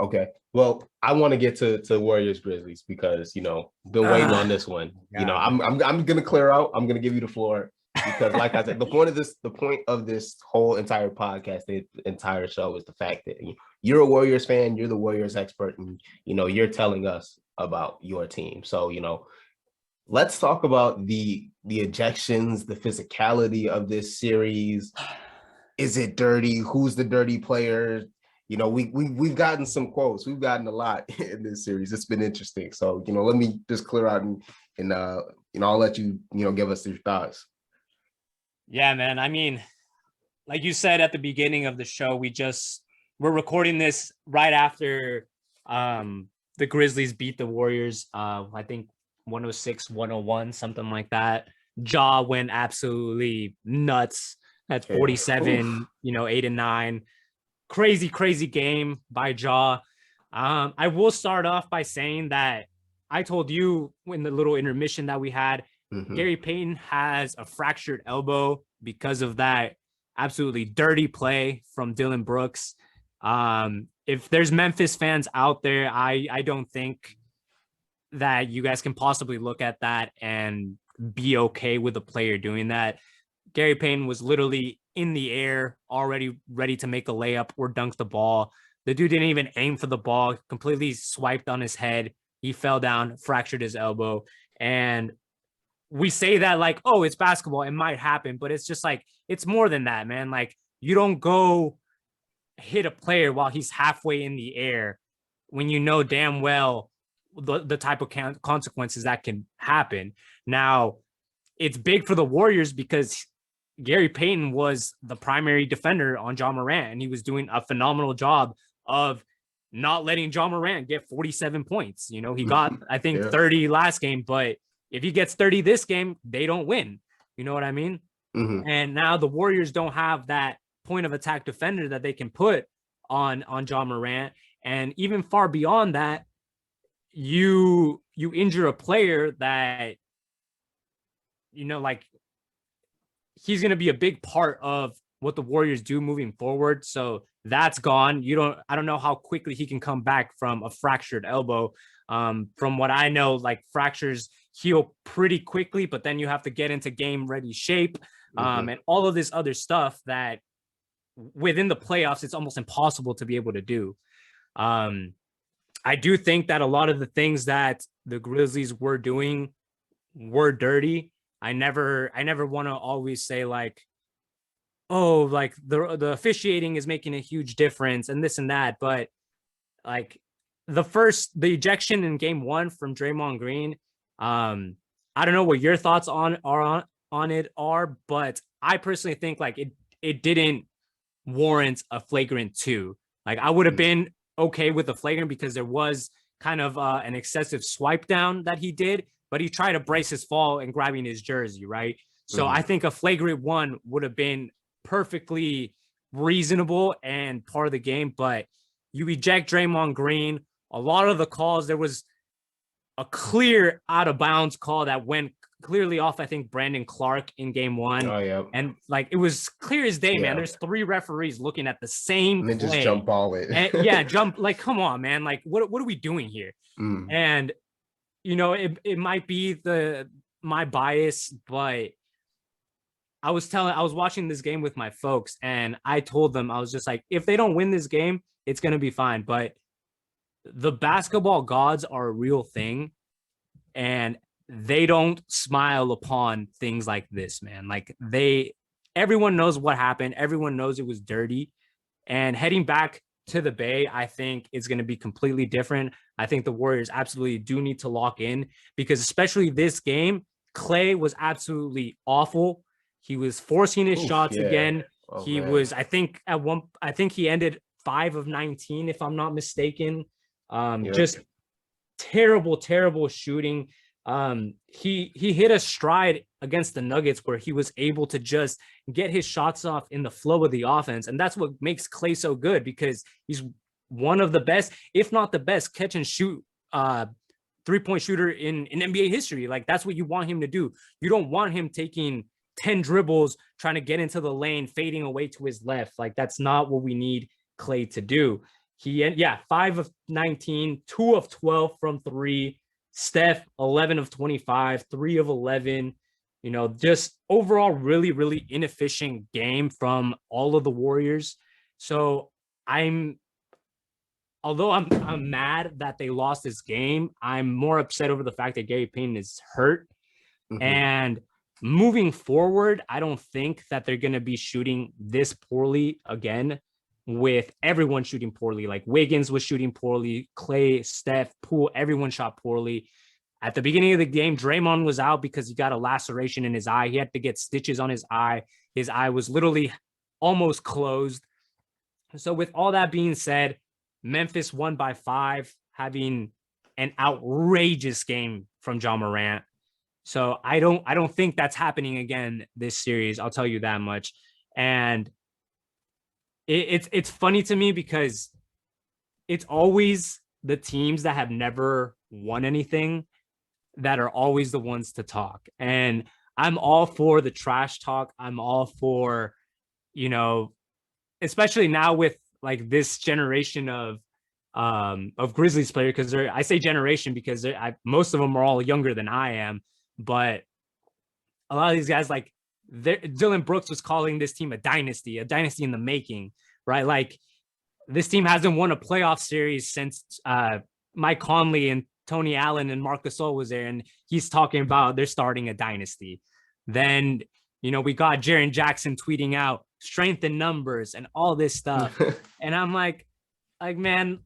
Okay. Well, I want to get to Warriors Grizzlies because been waiting on this one. I'm gonna clear out. I'm gonna give you the floor because, like I said, the point of this whole entire podcast, the entire show, is the fact that you're a Warriors fan, you're the Warriors expert, and you're telling us about your team. So let's talk about the ejections, the physicality of this series. Is it dirty? Who's the dirty player? We've gotten some quotes. We've gotten a lot in this series. It's been interesting. So, let me just clear out and I'll let you, give us your thoughts. Yeah, man. I mean, like you said at the beginning of the show, we're recording this right after the Grizzlies beat the Warriors. I think 106-101, something like that. Ja went absolutely nuts at 47, 8 and 9. Crazy game by Ja. I will start off by saying that I told you in the little intermission that we had, Gary Payton has a fractured elbow because of that absolutely dirty play from Dylan Brooks. If there's Memphis fans out there, I don't think that you guys can possibly look at that and be okay with a player doing that. Gary Payton was literally in the air, already ready to make a layup or dunk the ball. The dude didn't even aim for the ball, completely swiped on his head. He fell down, fractured his elbow. And we say that like, oh, it's basketball, it might happen, but it's just like, it's more than that, man. Like, you don't go hit a player while he's halfway in the air when you know damn well the type of consequences that can happen. Now, it's big for the Warriors because Gary Payton was the primary defender on Ja Morant, and he was doing a phenomenal job of not letting Ja Morant get 47 points. He got, I think, 30 last game, but if he gets 30 this game, they don't win. You know what I mean? And now the Warriors don't have that point of attack defender that they can put on Ja Morant. And even far beyond that, you injure a player that, like, he's going to be a big part of what the Warriors do moving forward. So that's gone. I don't know how quickly he can come back from a fractured elbow. From what I know, like, fractures heal pretty quickly, but then you have to get into game ready shape. And all of this other stuff that within the playoffs, it's almost impossible to be able to do. I do think that a lot of the things that the Grizzlies were doing were dirty. I never want to always say like, oh, like the officiating is making a huge difference and this and that. But like the ejection in game 1 from Draymond Green, I don't know what your thoughts on it are, but I personally think like it didn't warrant a flagrant 2. Like, I would have been okay with the flagrant because there was kind of an excessive swipe down that he did, but he tried to brace his fall and grabbing his jersey, right? So I think a flagrant 1 would have been perfectly reasonable and part of the game, but you eject Draymond Green. A lot of the calls, there was a clear out of bounds call that went clearly off, I think, Brandon Clark in game 1. Oh, yeah. And like, it was clear as day, man. There's 3 referees looking at the same play. And then play. just jump ball it. And, jump, like, come on, man. Like, what are we doing here? And, it might be my bias, but I was watching this game with my folks, and I told them, I was just like, if they don't win this game, it's going to be fine. But the basketball gods are a real thing, and they don't smile upon things like this, man. Like, everyone knows what happened. Everyone knows it was dirty. And heading back to the Bay, I think is going to be completely different. I think the Warriors absolutely do need to lock in, because especially this game, Klay was absolutely awful. He was forcing his shots again. He was, I think he ended 5 of 19, if I'm not mistaken. Just terrible shooting. He hit a stride against the Nuggets where he was able to just get his shots off in the flow of the offense. And that's what makes Klay so good, because he's one of the best, if not the best, catch and shoot 3-point shooter in NBA history. Like, that's what you want him to do. You don't want him taking 10 dribbles, trying to get into the lane, fading away to his left. Like, that's not what we need Klay to do. Yeah, 5 of 19, 2 of 12 from three. Steph, 11 of 25, 3 of 11. Just overall really, really inefficient game from all of the Warriors. So although I'm mad that they lost this game, I'm more upset over the fact that Gary Payton is hurt. Mm-hmm. And moving forward, I don't think that they're going to be shooting this poorly again, with everyone shooting poorly. Like Wiggins was shooting poorly, Clay, Steph, Poole, everyone shot poorly. At the beginning of the game, Draymond was out because he got a laceration in his eye. He had to get stitches on his eye. His eye was literally almost closed. So with all that being said, Memphis won by 5, having an outrageous game from Ja Morant. So I don't think that's happening again this series. I'll tell you that much. And it's funny to me because it's always the teams that have never won anything that are always the ones to talk. And I'm all for the trash talk. I'm all for, especially now with like this generation of Grizzlies players, because I say generation because most of them are all younger than I am, but a lot of these guys, like Dylan Brooks was calling this team a dynasty in the making, right? Like this team hasn't won a playoff series since Mike Conley and Tony Allen and Marc Gasol was there, and he's talking about they're starting a dynasty. Then, we got Jaren Jackson tweeting out strength in numbers and all this stuff. And I'm like, man,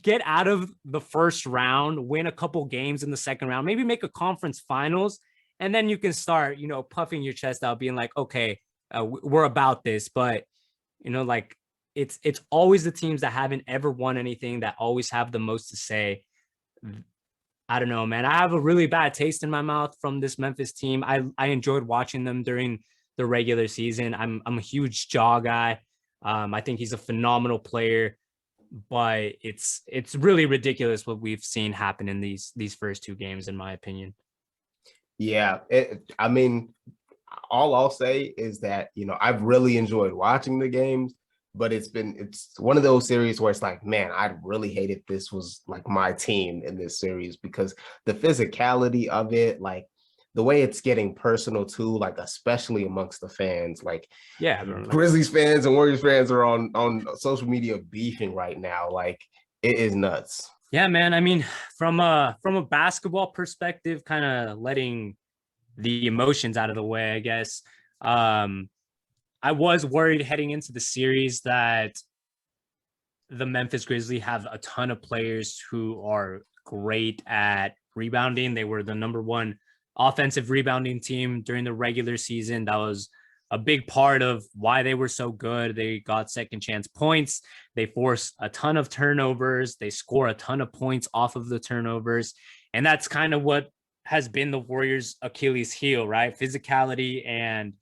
get out of the first round, win a couple games in the second round, maybe make a conference finals, and then you can start, puffing your chest out, being like, okay, we're about this. But, like it's always the teams that haven't ever won anything that always have the most to say. I don't know, man. I have a really bad taste in my mouth from this Memphis team. I enjoyed watching them during the regular season. I'm a huge Ja guy. I think he's a phenomenal player, but it's really ridiculous what we've seen happen in these first 2 games, in my opinion. Yeah, I mean, all I'll say is that, I've really enjoyed watching the games, but it's one of those series where it's like, man, I really hated this was like my team in this series, because the physicality of it, like the way it's getting personal too, like especially amongst the fans, like Grizzlies fans and Warriors fans are on social media beefing right now. Like it is nuts. Yeah, man. I mean, from a basketball perspective, kind of letting the emotions out of the way, I guess. I was worried heading into the series that the Memphis Grizzlies have a ton of players who are great at rebounding. They were the number 1 offensive rebounding team during the regular season. That was a big part of why they were so good. They got second chance points. They force a ton of turnovers. They score a ton of points off of the turnovers. And that's kind of what has been the Warriors' Achilles heel, right? Physicality and,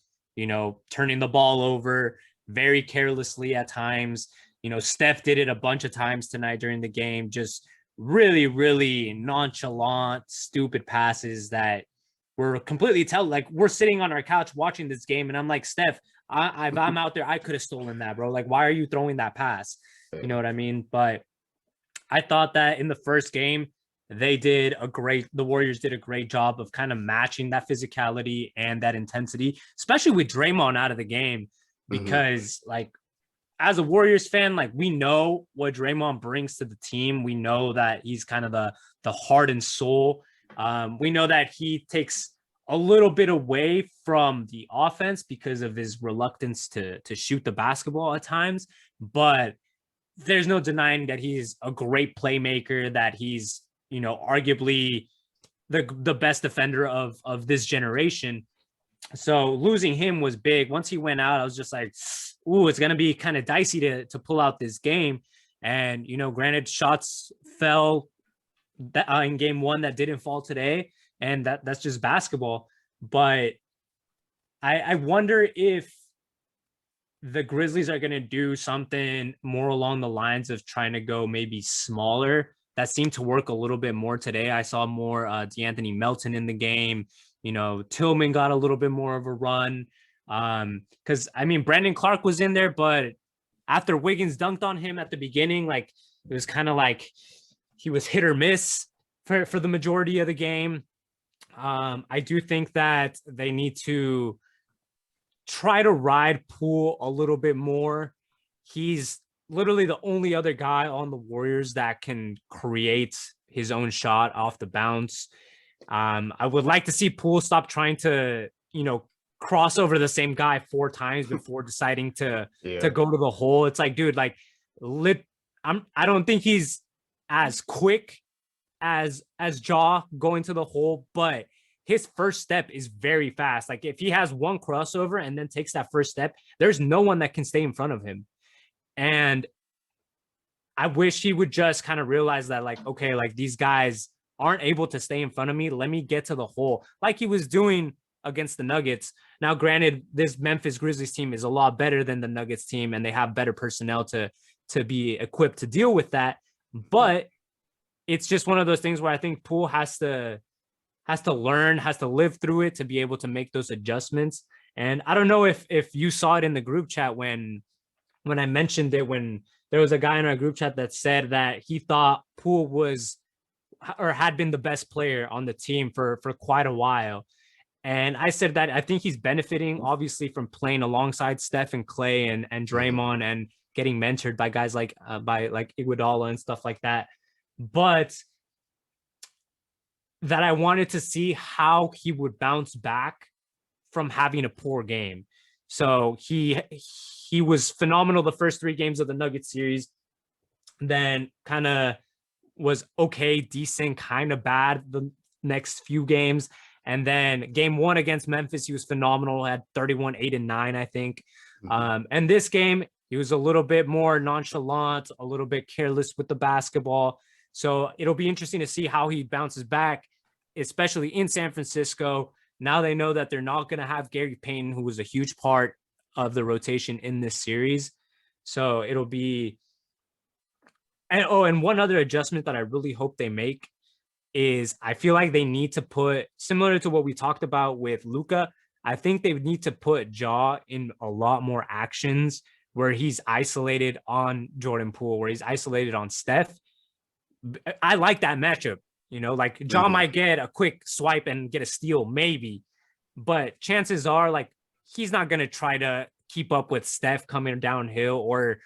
turning the ball over very carelessly at times. Steph did it a bunch of times tonight during the game, just really, really nonchalant, stupid passes that were completely like we're sitting on our couch watching this game, and I'm like, Steph, if I'm out there, I could have stolen that, bro. Like, why are you throwing that pass? You know what I mean? But I thought that in the first game, the Warriors did a great job of kind of matching that physicality and that intensity, especially with Draymond out of the game, because like as a Warriors fan, like we know what Draymond brings to the team. We know that he's kind of the heart and soul. We know that he takes a little bit away from the offense because of his reluctance to shoot the basketball at times, but there's no denying that he's a great playmaker, that he's, arguably the best defender of this generation. So losing him was big. Once he went out, I was just like, ooh, it's going to be kind of dicey to pull out this game. And, granted, shots fell in game 1 that didn't fall today. And that's just basketball. But I wonder if the Grizzlies are going to do something more along the lines of trying to go maybe smaller. That seemed to work a little bit more today. I saw more DeAnthony Melton in the game. Tillman got a little bit more of a run. Because, I mean, Brandon Clark was in there, but after Wiggins dunked on him at the beginning, like it was kind of like he was hit or miss for the majority of the game. I do think that they need to try to ride Poole a little bit more. He's literally the only other guy on the Warriors that can create his own shot off the bounce. I would like to see Poole stop trying to, cross over the same guy 4 times before deciding to go to the hole. It's like, dude, like I don't think he's as quick as Ja going to the hole, but his first step is very fast. Like if he has one crossover and then takes that first step, there's no one that can stay in front of him. And I wish he would just kind of realize that, like, okay, like these guys aren't able to stay in front of me. Let me get to the hole like he was doing against the Nuggets. Now, granted, this Memphis Grizzlies team is a lot better than the Nuggets team, and they have better personnel to be equipped to deal with that. But it's just one of those things where I think Poole has to learn, has to live through it to be able to make those adjustments. And I don't know if you saw it in the group chat when I mentioned it, when there was a guy in our group chat that said that he thought Poole was or had been the best player on the team for quite a while. And I said that I think he's benefiting obviously from playing alongside Steph and Clay and Draymond and getting mentored by guys like Iguodala and stuff like that. But that I wanted to see how he would bounce back from having a poor game. So he was phenomenal the first 3 games of the Nuggets series, then kind of was okay, decent, kind of bad the next few games. And then game 1 against Memphis, he was phenomenal, had 31, 8, and 9, I think. And this game, he was a little bit more nonchalant, a little bit careless with the basketball. So it'll be interesting to see how he bounces back, especially in San Francisco. Now they know that they're not going to have Gary Payton, who was a huge part of the rotation in this series. So it'll be... And one other adjustment that I really hope they make is I feel like they need to put, similar to what we talked about with Luka, I think they need to put Ja in a lot more actions where he's isolated on Jordan Poole, where he's isolated on Steph. I like that matchup. Like Ja might get a quick swipe and get a steal, maybe, but chances are like he's not going to try to keep up with Steph coming downhill or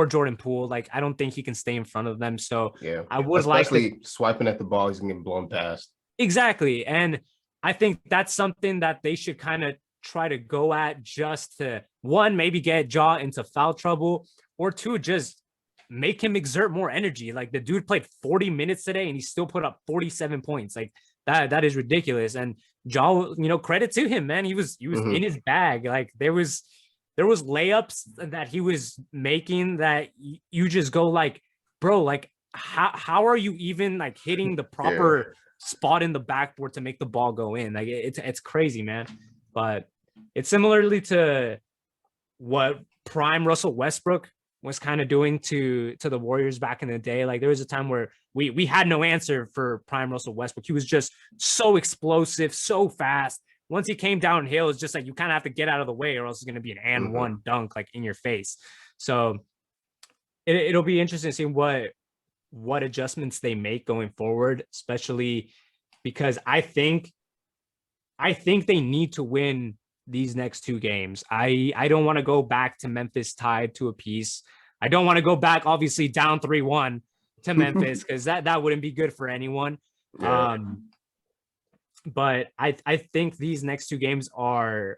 Jordan Poole. Like I don't think he can stay in front of them. So yeah, I would especially swiping at the ball, he's gonna get blown past. Exactly, and I think that's something that they should kind of try to go at, just to 1, maybe get Ja into foul trouble, or 2, just make him exert more energy. Like the dude played 40 minutes today and he still put up 47 points. Like that is ridiculous. And Ja, credit to him, man. He was in his bag. Like there was layups that he was making that you just go like, bro, like how are you even like hitting the proper spot in the backboard to make the ball go in? Like it's crazy, man. But it's similarly to what prime Russell Westbrook was kind of doing to the Warriors back in the day. Like there was a time where we had no answer for prime Russell Westbrook. He was just so explosive, so fast. Once he came downhill, it's just like you kind of have to get out of the way or else it's going to be an and one dunk like in your face. So it'll be interesting to see what adjustments they make going forward, especially because I think they need to win these next 2 games. I don't want to go back to Memphis tied to a piece. I don't want to go back, obviously, down 3-1 to Memphis, because that wouldn't be good for anyone. Yeah. But I think these next 2 games are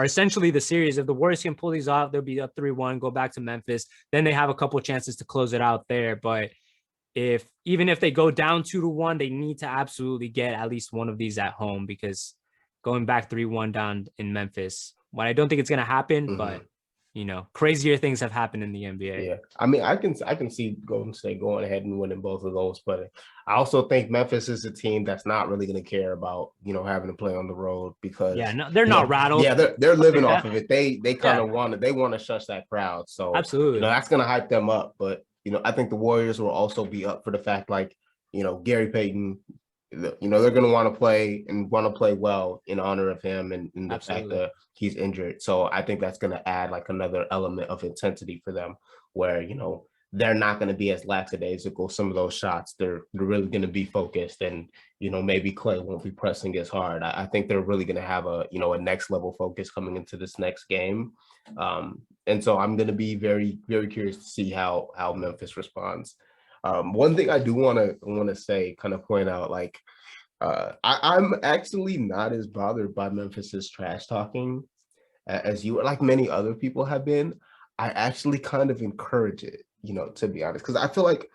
essentially the series. If the Warriors can pull these off, they'll be up 3-1, go back to Memphis. Then they have a couple chances to close it out there. But even if they go down 2-1, they need to absolutely get at least one of these at home, because going back 3-1 down in Memphis, well, I don't think it's going to happen, but crazier things have happened in the NBA. Yeah, I mean, I can see Golden State going ahead and winning both of those, but I also think Memphis is a team that's not really going to care about having to play on the road, because they're not rattled. Yeah, they're living off of it. They kind of want to shush that crowd, so absolutely that's going to hype them up. But I think the Warriors will also be up for the fact, like Gary Payton. They're going to want to play well in honor of him, and the fact that he's injured. So I think that's going to add like another element of intensity for them where, they're not going to be as lackadaisical. Some of those shots, they're really going to be focused, and maybe Clay won't be pressing as hard. I think they're really going to have a next level focus coming into this next game, and so I'm going to be very, very curious to see how Memphis responds. One thing I do want to say, kind of point out, like I'm actually not as bothered by Memphis's trash talking as you, like many other people have been. I actually kind of encourage it, to be honest, because I feel like,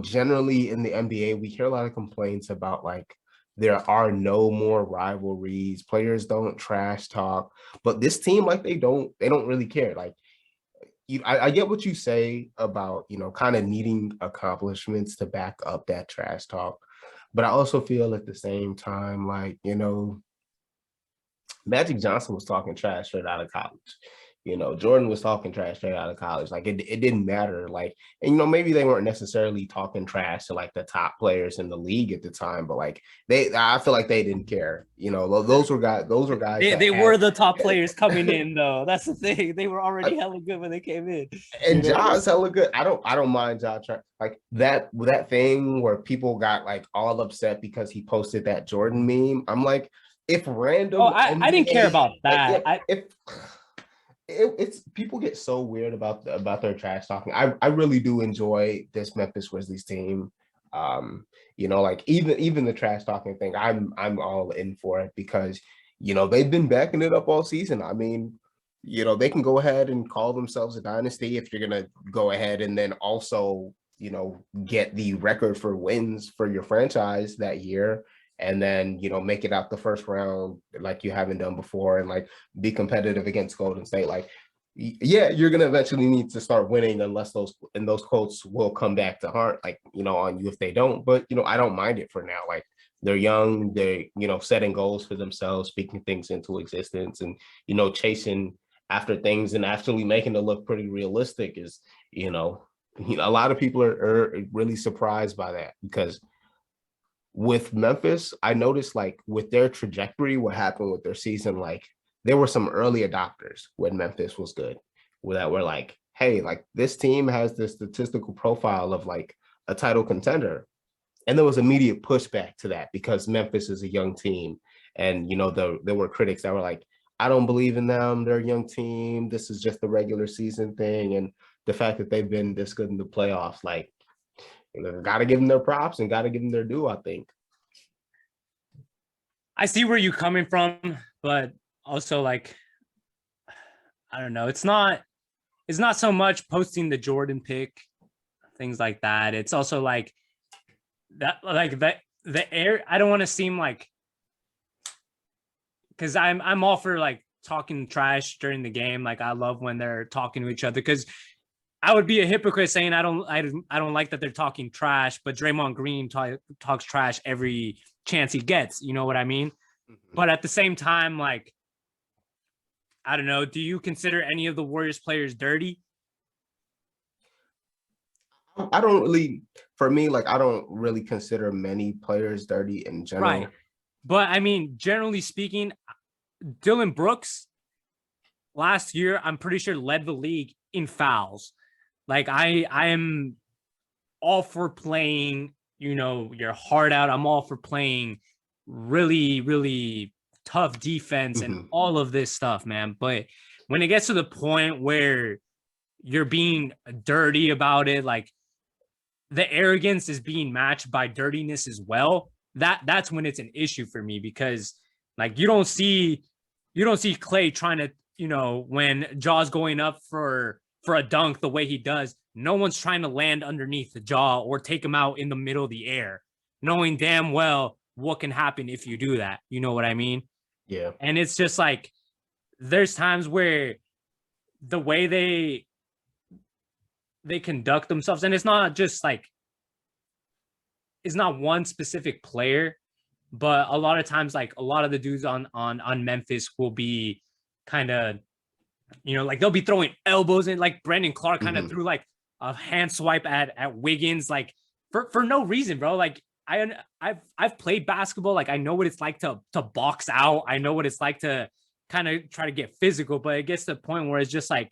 generally in the NBA, we hear a lot of complaints about like there are no more rivalries, players don't trash talk, but this team, like they don't really care. Like I get what you say about, kind of needing accomplishments to back up that trash talk, but I also feel at the same time, like, Magic Johnson was talking trash straight out of college. Jordan was talking trash straight out of college. Like it didn't matter. Like, and maybe they weren't necessarily talking trash to like the top players in the league at the time, but like I feel like they didn't care. Those were guys. They were the top players coming in, though. That's the thing. They were already hella good when they came in. And Ja's hella good. I don't mind Ja like that thing where people got like all upset because he posted that Jordan meme. I'm like, if random. Oh, I didn't care about that. It's people get so weird about their trash talking. I really do enjoy this Memphis Grizzlies team. Like even the trash talking thing, I'm all in for it because they've been backing it up all season. I mean, they can go ahead and call themselves a dynasty if you're gonna go ahead and then also get the record for wins for your franchise that year, and then make it out the first round like you haven't done before, and like be competitive against Golden State. Like, yeah, you're gonna eventually need to start winning, unless those quotes will come back to haunt, like on you if they don't. But I don't mind it for now. Like, they're young, they setting goals for themselves, speaking things into existence, and chasing after things and actually making it look pretty realistic is a lot of people are really surprised by that, because with Memphis, I noticed like with their trajectory, what happened with their season, like there were some early adopters when Memphis was good, that were like, hey, like this team has this statistical profile of like a title contender. And there was immediate pushback to that because Memphis is a young team. And, there were critics that were like, I don't believe in them. They're a young team. This is just the regular season thing. And the fact that they've been this good in the playoffs, like, got to give them their props and got to give them their due, I think. I see where you're coming from, but also like, I don't know. It's not so much posting the Jordan pick, things like that. It's also like that, like the air. I don't want to seem like, because I'm all for like talking trash during the game. Like I love when they're talking to each other, because I would be a hypocrite saying I don't like that they're talking trash, but Draymond Green talks trash every chance he gets. You know what I mean? Mm-hmm. But at the same time, like, I don't know. Do you consider any of the Warriors players dirty? I don't really, for me, like, I don't really consider many players dirty in general. Right. But I mean, generally speaking, Dylan Brooks last year, I'm pretty sure led the league in fouls. Like I am all for playing, your heart out. I'm all for playing really, really tough defense and all of this stuff, man. But when it gets to the point where you're being dirty about it, like the arrogance is being matched by dirtiness as well, that's when it's an issue for me, because like you don't see Clay trying to, when Jaw's going up for a dunk the way he does, no one's trying to land underneath the jaw or take him out in the middle of the air, knowing damn well what can happen if you do that. You know what I mean? Yeah. And it's just like, there's times where the way they conduct themselves, and it's not just like, it's not one specific player, but a lot of times, like a lot of the dudes on Memphis will be kind of, like they'll be throwing elbows in, like Brandon Clark kind of threw like a hand swipe at Wiggins, like for no reason, bro. Like I've played basketball. Like I know what it's like to box out. I know what it's like to kind of try to get physical, but it gets to the point where it's just like,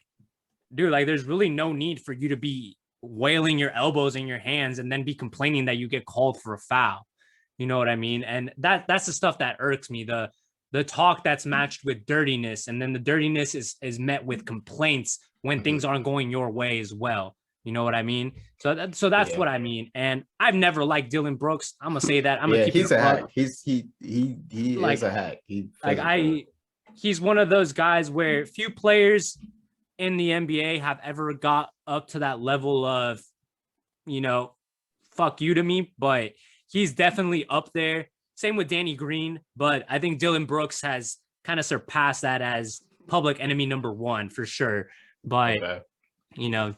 dude, like there's really no need for you to be wailing your elbows in your hands and then be complaining that you get called for a foul. You know what I mean? And that's the stuff that irks me. The talk that's matched with dirtiness, and then the dirtiness is met with complaints when things aren't going your way as well. You know what I mean? So that's what I mean. And I've never liked Dylan Brooks. I'm gonna say that. I'm gonna keep he's it a hack. up. He Like, is a hack. He's one of those guys where few players in the NBA have ever got up to that level of, you know, fuck you to me, but he's definitely up there. Same with Danny Green, but I think Dylan Brooks has kind of surpassed that as public enemy number one for sure. But, you know,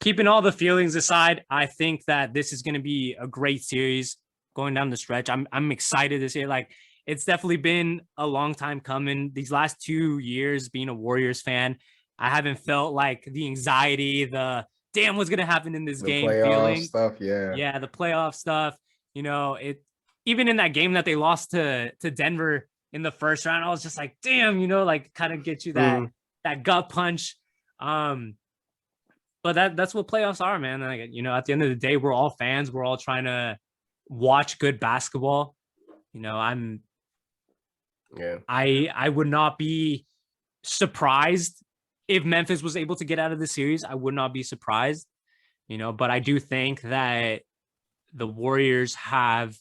keeping all the feelings aside, I think that this is going to be a great series going down the stretch. I'm excited to see it. Like, it's definitely been a long time coming. These last 2 years being a Warriors fan, I haven't felt like the anxiety, the damn what's going to happen in this game feeling. Stuff, yeah. Yeah, the playoff stuff. You know, it even in that game that they lost to Denver in the first round, I was just like, damn, you know, like kind of get you that gut punch. But that's what playoffs are, man. Like, you know, at the end of the day, we're all fans. We're all trying to watch good basketball. You know, I would not be surprised if Memphis was able to get out of the series. I would not be surprised, you know, but I do think that the Warriors have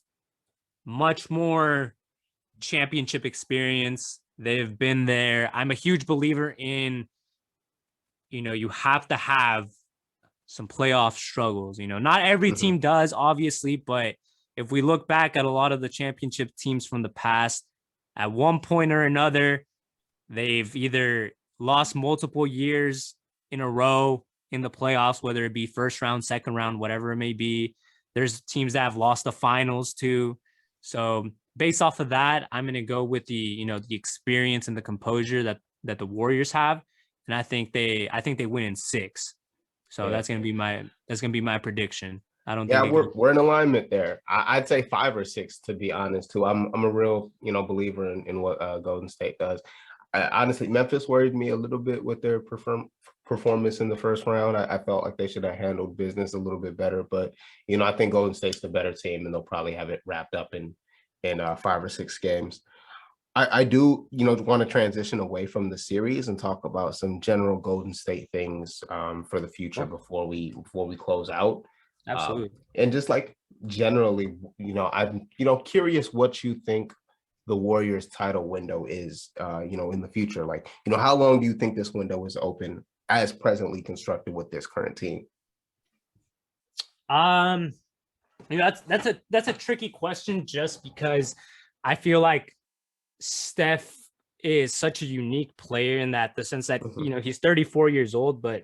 much more championship experience. They've been there. I'm a huge believer in, you know, you have to have some playoff struggles. You know, not every team does, obviously, but if we look back at a lot of the championship teams from the past, at one point or another, they've either lost multiple years in a row in the playoffs, whether it be first round, second round, whatever it may be. There's teams that have lost the finals too. So based off of that, I'm going to go with the, you know, the experience and the composure that the Warriors have. And I think they win in 6. So that's going to be my prediction. I don't think we're in alignment there. I'd say 5 or 6, to be honest, too. I'm a real, you know, believer in what Golden State does. Honestly, Memphis worried me a little bit with their performance in the first round. I felt like they should have handled business a little bit better, but, you know, I think Golden State's the better team, and they'll probably have it wrapped up in 5 or 6 games. I do, you know, want to transition away from the series and talk about some general Golden State things for the future before we close out. Absolutely. And just like generally, you know, I'm, you know, curious what you think the Warriors title window is, you know, in the future. Like, you know, how long do you think this window is open as presently constructed with this current team? You know, that's a tricky question, just because I feel like Steph is such a unique player in that the sense that, you know, he's 34 years old, but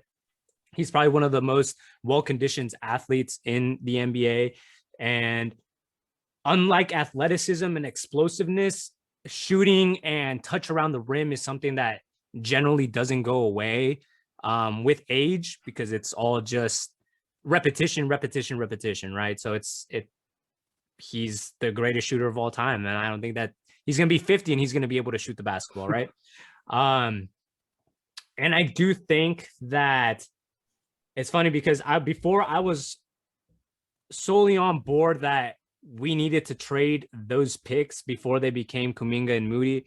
he's probably one of the most well-conditioned athletes in the NBA. And unlike athleticism and explosiveness, shooting and touch around the rim is something that generally doesn't go away with age, because it's all just repetition, right? So he's the greatest shooter of all time, and I don't think that he's going to be 50 and he's going to be able to shoot the basketball, right? And I do think that it's funny because before I was solely on board that we needed to trade those picks before they became Kuminga and Moody,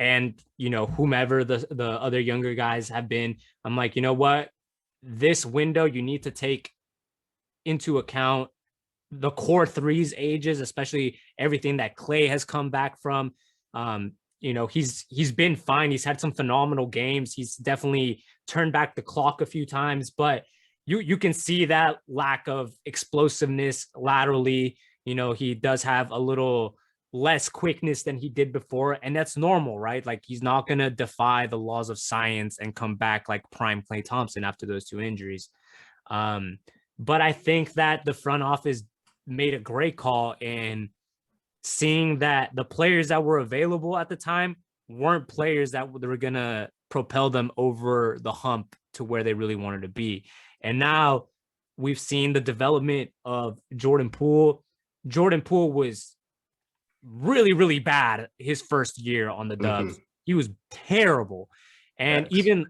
and, you know, whomever the other younger guys have been. I'm like, you know what? This window, you need to take into account the core threes ages, especially everything that Clay has come back from. You know, he's been fine. He's had some phenomenal games. He's definitely turned back the clock a few times, but you can see that lack of explosiveness laterally. You know, he does have a little less quickness than he did before, and that's normal, right? Like, he's not going to defy the laws of science and come back like prime Klay Thompson after those 2 injuries. But I think that the front office made a great call in seeing that the players that were available at the time weren't players that were going to propel them over the hump to where they really wanted to be. And now we've seen the development of Jordan Poole. Jordan Poole was really, really bad his first year on the Dubs. He was terrible. And even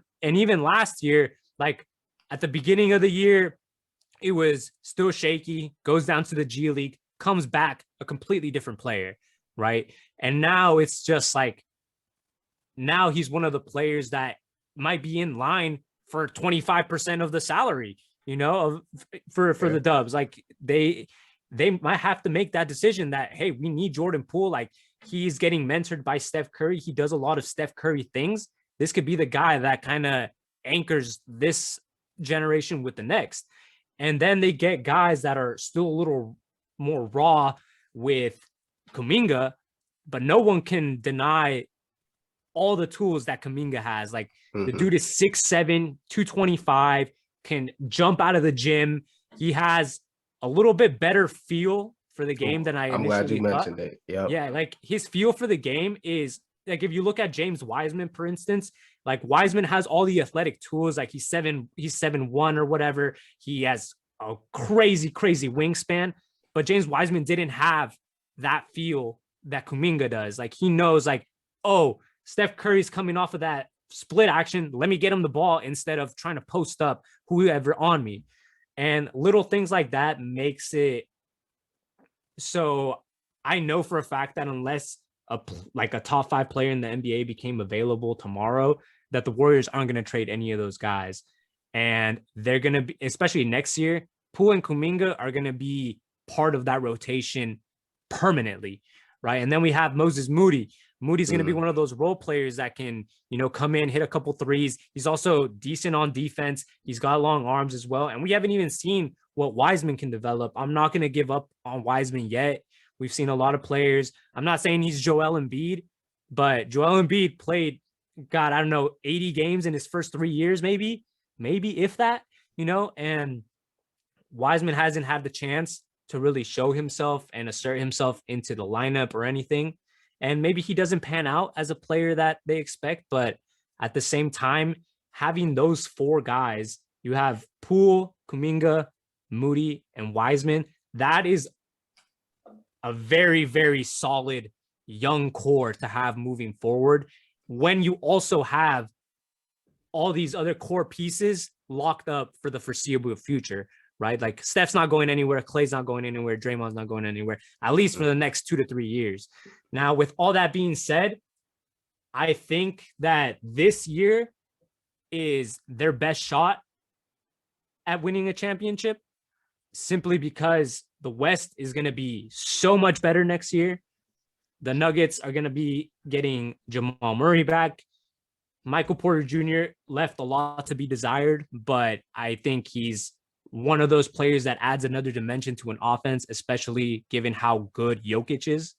last year, like at the beginning of the year, it was still shaky, goes down to the G League, comes back a completely different player, right? And now it's just like, now he's one of the players that might be in line for 25% of the salary, for the Dubs. Like they might have to make that decision that, hey, we need Jordan Poole. Like he's getting mentored by Steph Curry. He does a lot of Steph Curry things. This could be the guy that kind of anchors this generation with the next. And then they get guys that are still a little more raw with Kuminga, but no one can deny all the tools that Kuminga has. Like the dude is 6'7", 225, can jump out of the gym. He has a little bit better feel for the game than I'm glad you mentioned it. Yeah, like his feel for the game is like, if you look at James Wiseman, for instance, like Wiseman has all the athletic tools. Like he's 7'1" or whatever. He has a crazy wingspan, but James Wiseman didn't have that feel that Kuminga does. Like he knows, like, oh, Steph Curry's coming off of that split action. Let me get him the ball instead of trying to post up whoever on me. And little things like that makes it so I know for a fact that unless a top 5 player in the NBA became available tomorrow, that the Warriors aren't going to trade any of those guys. And they're going to be, especially next year, Poole and Kuminga are going to be part of that rotation permanently, right? And then we have Moses Moody. Moody's going to be one of those role players that can, come in, hit a couple threes. He's also decent on defense. He's got long arms as well. And we haven't even seen what Wiseman can develop. I'm not going to give up on Wiseman yet. We've seen a lot of players. I'm not saying he's Joel Embiid, but Joel Embiid played, God, I don't know, 80 games in his first 3 years, maybe if that, and Wiseman hasn't had the chance to really show himself and assert himself into the lineup or anything. And maybe he doesn't pan out as a player that they expect, but at the same time, having those 4 guys, you have Poole, Kuminga, Moody, and Wiseman, that is a very, very solid young core to have moving forward, when you also have all these other core pieces locked up for the foreseeable future, right? Like Steph's not going anywhere. Clay's not going anywhere. Draymond's not going anywhere, at least for the next 2 to 3 years. Now, with all that being said, I think that this year is their best shot at winning a championship, simply because the West is going to be so much better next year. The Nuggets are going to be getting Jamal Murray back. Michael Porter Jr. left a lot to be desired, but I think he's one of those players that adds another dimension to an offense, especially given how good Jokic is.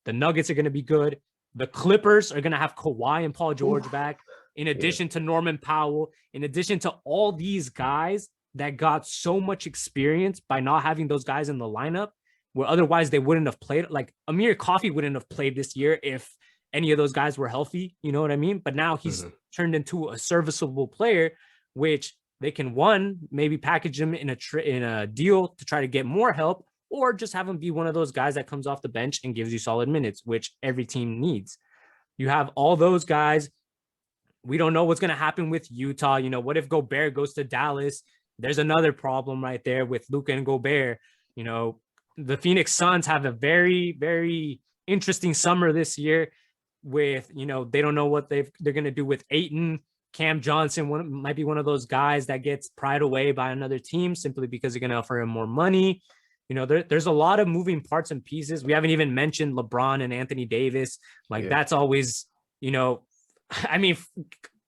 The Nuggets are going to be good. The Clippers are going to have Kawhi and Paul George back, in addition to Norman Powell, in addition to all these guys that got so much experience by not having those guys in the lineup, where otherwise they wouldn't have played. Like Amir Coffey wouldn't have played this year if any of those guys were healthy. You know what I mean? But now he's turned into a serviceable player, which they can, one, maybe package him in a deal to try to get more help, or just have him be one of those guys that comes off the bench and gives you solid minutes, which every team needs. You have all those guys. We don't know what's going to happen with Utah. What if Gobert goes to Dallas? There's another problem right there with Luka and Gobert. The Phoenix Suns have a very, very interesting summer this year with, they don't know what they're going to do with Ayton. Cam Johnson might be one of those guys that gets pried away by another team simply because they're going to offer him more money. There's a lot of moving parts and pieces. We haven't even mentioned LeBron and Anthony Davis. That's always, I mean,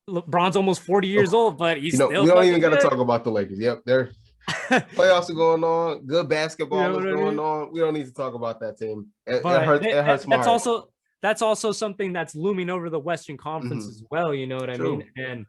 LeBron's almost 40 years old, but he's still. We don't even got to talk about the Lakers. Yep, they're playoffs are going on. Good basketball is going on. We don't need to talk about that team. It hurts my heart. That's also something that's looming over the Western Conference as well. You know what I mean? And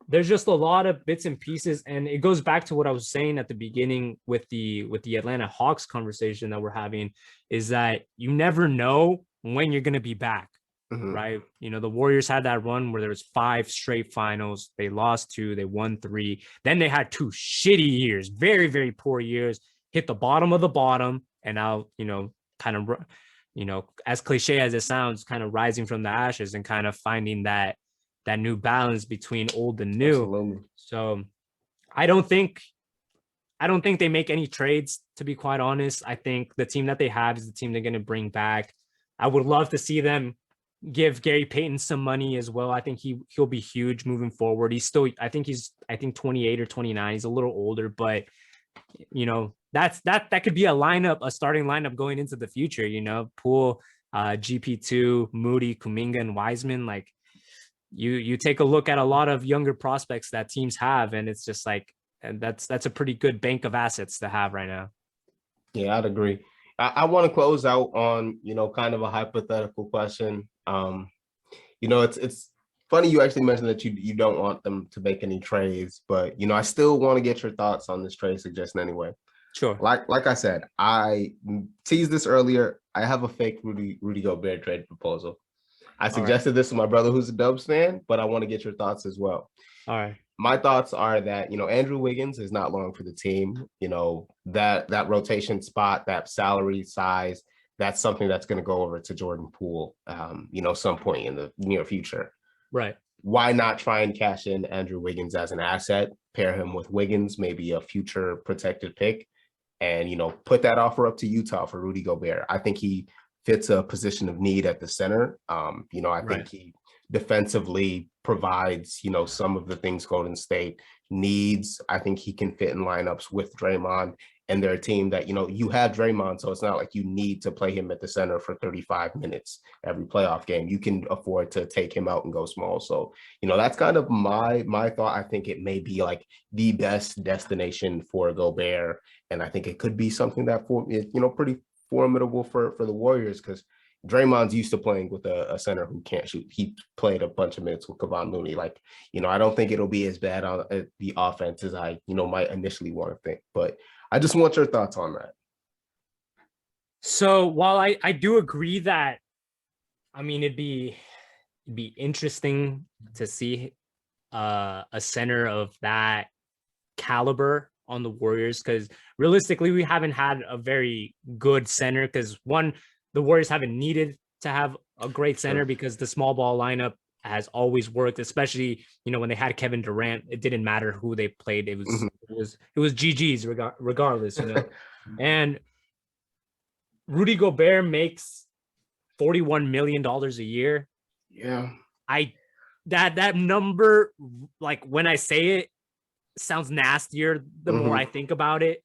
there's just a lot of bits and pieces, and it goes back to what I was saying at the beginning with the Atlanta Hawks conversation that we're having, is that you never know when you're going to be back. Right. The Warriors had that run where there was 5 straight finals. They lost 2, they won 3. Then they had 2 shitty years, very, very poor years, hit the bottom of the bottom. And now, kind of as cliche as it sounds, kind of rising from the ashes and kind of finding that new balance between old and new. Absolutely. So I don't think they make any trades, to be quite honest. I think the team that they have is the team they're going to bring back. I would love to see them give Gary Payton some money as well. I think he'll be huge moving forward. I think 28 or 29. He's a little older, but that could be a starting lineup going into the future. Poole, GP2, Moody, Kuminga, and Wiseman. Like you take a look at a lot of younger prospects that teams have, and it's just like, and that's a pretty good bank of assets to have right now. Yeah, I'd agree. I want to close out on, kind of a hypothetical question. It's funny you actually mentioned that you don't want them to make any trades, but, I still want to get your thoughts on this trade suggestion anyway. Sure. Like I said, I teased this earlier. I have a fake Rudy Gobert trade proposal. I suggested this to my brother who's a Dubs fan, but I want to get your thoughts as well. All right. My thoughts are that, Andrew Wiggins is not long for the team. That rotation spot, that salary size, that's something that's going to go over to Jordan Poole, some point in the near future. Right. Why not try and cash in Andrew Wiggins as an asset, pair him with Wiggins, maybe a future protected pick, and, put that offer up to Utah for Rudy Gobert. I think he fits a position of need at the center. I think he defensively provides, some of the things Golden State needs. I think he can fit in lineups with Draymond, and they're a team that, you have Draymond, so it's not like you need to play him at the center for 35 minutes every playoff game. You can afford to take him out and go small. So, that's kind of my thought. I think it may be like the best destination for Gobert, and I think it could be something that pretty formidable for the Warriors, because Draymond's used to playing with a center who can't shoot. He played a bunch of minutes with Kevon Looney. Like, I don't think it'll be as bad on the offense as I, might initially want to think. But I just want your thoughts on that. So while I do agree that, it'd be interesting to see a center of that caliber on the Warriors, because realistically, we haven't had a very good center, because one, the Warriors haven't needed to have a great center because the small ball lineup has always worked, especially, when they had Kevin Durant. It didn't matter who they played. It was GG's regardless, And Rudy Gobert makes $41 million a year. Yeah. That number, like when I say it, sounds nastier the more I think about it.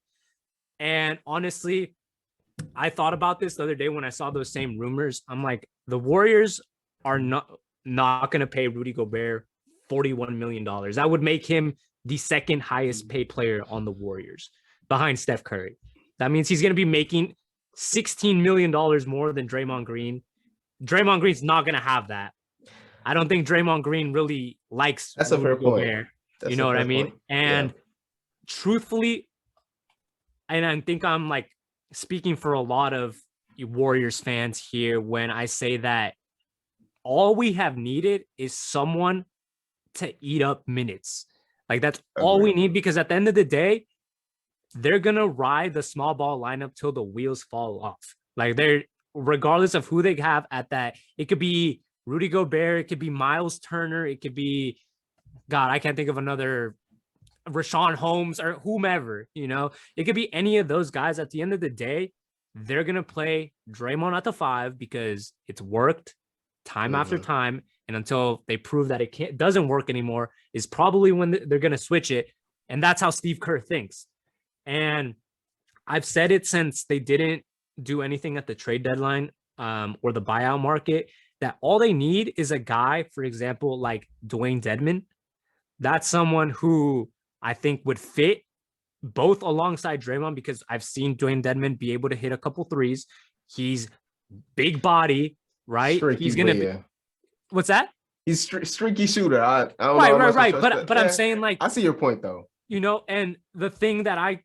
And honestly, I thought about this the other day when I saw those same rumors. I'm like, the Warriors are not going to pay Rudy Gobert $41 million. That would make him the second highest paid player on the Warriors behind Steph Curry. That means he's going to be making $16 million more than Draymond Green. Draymond Green's not going to have that. I don't think Draymond Green really likes That's Rudy a fair Gobert. Point. You know what I mean? And truthfully, and I think I'm like speaking for a lot of Warriors fans here when I say that all we have needed is someone to eat up minutes. Like that's all we need, because at the end of the day, they're going to ride the small ball lineup till the wheels fall off. Like they're, regardless of who they have at that, it could be Rudy Gobert, it could be Miles Turner, it could be, God, I can't think of another, Rashawn Holmes or whomever, it could be any of those guys. At the end of the day, they're going to play Draymond at the 5 because it's worked time after time. And until they prove that it doesn't work anymore is probably when they're going to switch it. And that's how Steve Kerr thinks. And I've said it since they didn't do anything at the trade deadline or the buyout market, that all they need is a guy, for example, like Dwayne Dedmon. That's someone who I think would fit both alongside Draymond, because I've seen Dwayne Dedmon be able to hit a couple threes. He's big body, right? Streaky, he's gonna be. What's that? He's streaky shooter. I don't know. Right. But I'm saying, like, I see your point though. And the thing that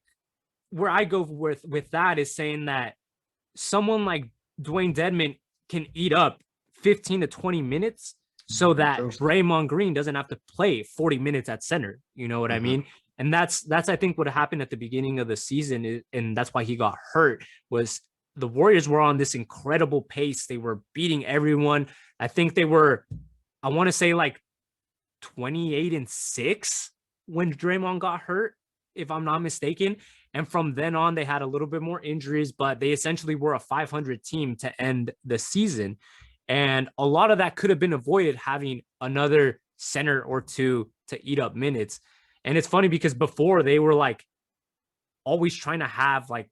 where I go with that is saying that someone like Dwayne Dedmon can eat up 15 to 20 minutes so that Draymond Green doesn't have to play 40 minutes at center. You know what I mean? And that's I think what happened at the beginning of the season, and that's why he got hurt, was the Warriors were on this incredible pace. They were beating everyone. I think they were, I want to say like 28-6 when Draymond got hurt, if I'm not mistaken. And from then on, they had a little bit more injuries, but they essentially were a 500 team to end the season. And a lot of that could have been avoided having another center or two to eat up minutes. And it's funny because before they were like always trying to have like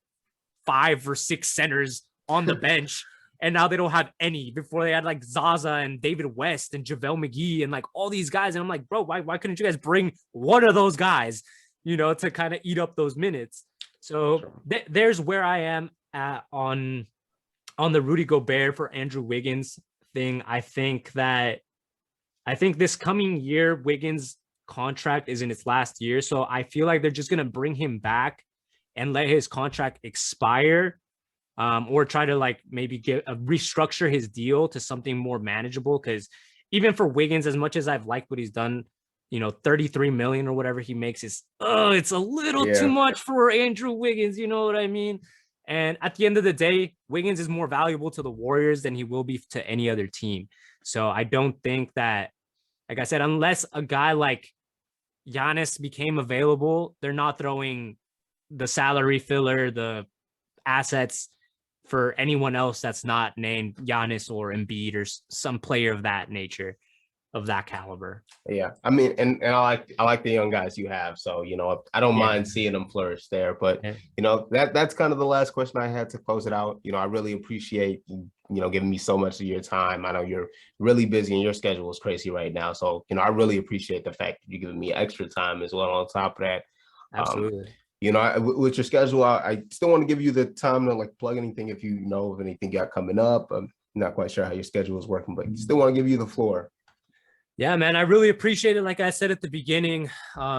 5 or 6 centers on the bench. And now they don't have any. Before they had like Zaza and David West and JaVale McGee and like all these guys. And I'm like, bro, why couldn't you guys bring one of those guys, to kind of eat up those minutes? So there's where I am at on the Rudy Gobert for Andrew Wiggins thing. I think this coming year, Wiggins' contract is in its last year. So I feel like they're just going to bring him back and let his contract expire, or try to like maybe restructure his deal to something more manageable. Because even for Wiggins, as much as I've liked what he's done, 33 million or whatever he makes is, it's a little too much for Andrew Wiggins. You know what I mean? And at the end of the day, Wiggins is more valuable to the Warriors than he will be to any other team. So I don't think that, like I said, unless a guy like Giannis became available, they're not throwing the salary filler, the assets for anyone else that's not named Giannis or Embiid or some player of that nature, of that caliber. Yeah, I mean, and I like the young guys you have, so I don't mind seeing them flourish there. But that's kind of the last question I had to close it out. I really appreciate giving me so much of your time. I know you're really busy and your schedule is crazy right now, so I really appreciate the fact that you're giving me extra time as well. On top of that, absolutely. With your schedule, I still want to give you the time to like plug anything if you know of anything you got coming up. I'm not quite sure how your schedule is working, but still want to give you the floor. Yeah, man, I really appreciate it. Like I said at the beginning,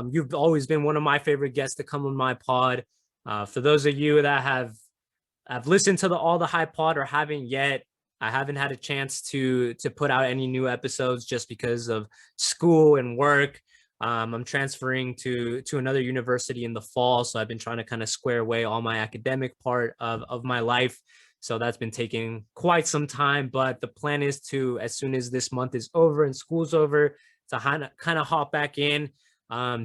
you've always been one of my favorite guests to come on my pod. For those of you that have listened to All the Hype pod or haven't yet, I haven't had a chance to put out any new episodes just because of school and work. I'm transferring to another university in the fall, so I've been trying to kind of square away all my academic part of my life. So that's been taking quite some time, but the plan is to, as soon as this month is over and school's over, to kind of hop back in,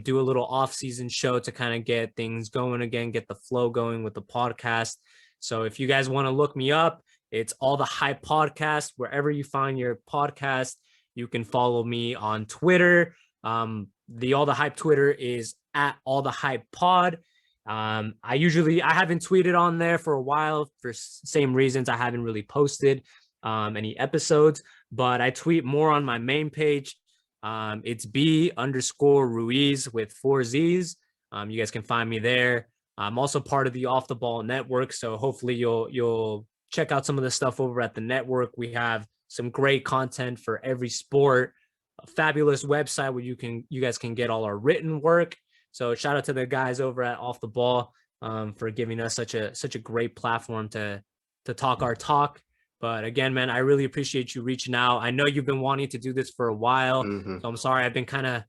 do a little off-season show to kind of get things going again, get the flow going with the podcast. So if you guys want to look me up, it's All the Hype Podcast. Wherever you find your podcast, you can follow me on Twitter. The All the Hype Twitter is at All the Hype Pod. I haven't tweeted on there for a while for same reasons. I haven't really posted any episodes, but I tweet more on my main page. It's B_Ruiz with 4 Z's. You guys can find me there. I'm also part of the Off the Ball network, so hopefully you'll check out some of the stuff over at the network. We have some great content for every sport, a fabulous website where you guys can get all our written work. So shout out to the guys over at Off the Ball for giving us such a great platform to talk our talk. But again, man, I really appreciate you reaching out. I know you've been wanting to do this for a while, so I'm sorry I've been kind of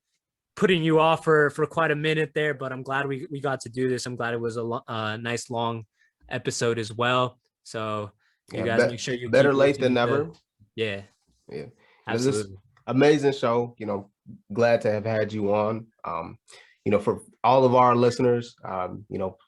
putting you off for quite a minute there, but I'm glad we got to do this. I'm glad it was a nice long episode as well. So you guys make sure you better late than never. Yeah, absolutely. Amazing show. Glad to have had you on. For all of our listeners,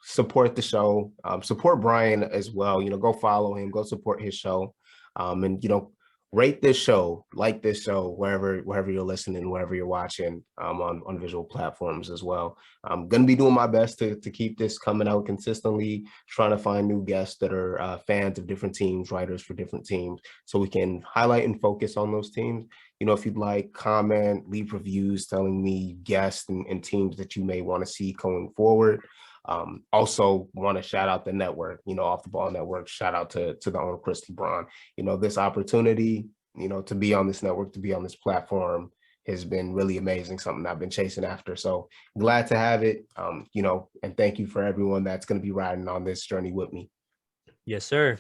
support the show, support Bryan as well. Go follow him, go support his show, and rate this show, like this show, wherever you're listening, wherever you're watching, on visual platforms as well. I'm gonna be doing my best to keep this coming out consistently, trying to find new guests that are fans of different teams, writers for different teams, so we can highlight and focus on those teams. If you'd like, comment, leave reviews telling me guests and teams that you may want to see going forward. Also want to shout out the network, Off the Ball Network. Shout out to the owner, Chris Lebron. This opportunity, to be on this network, to be on this platform has been really amazing, something I've been chasing after. So glad to have it, and thank you for everyone that's going to be riding on this journey with me. Yes, sir.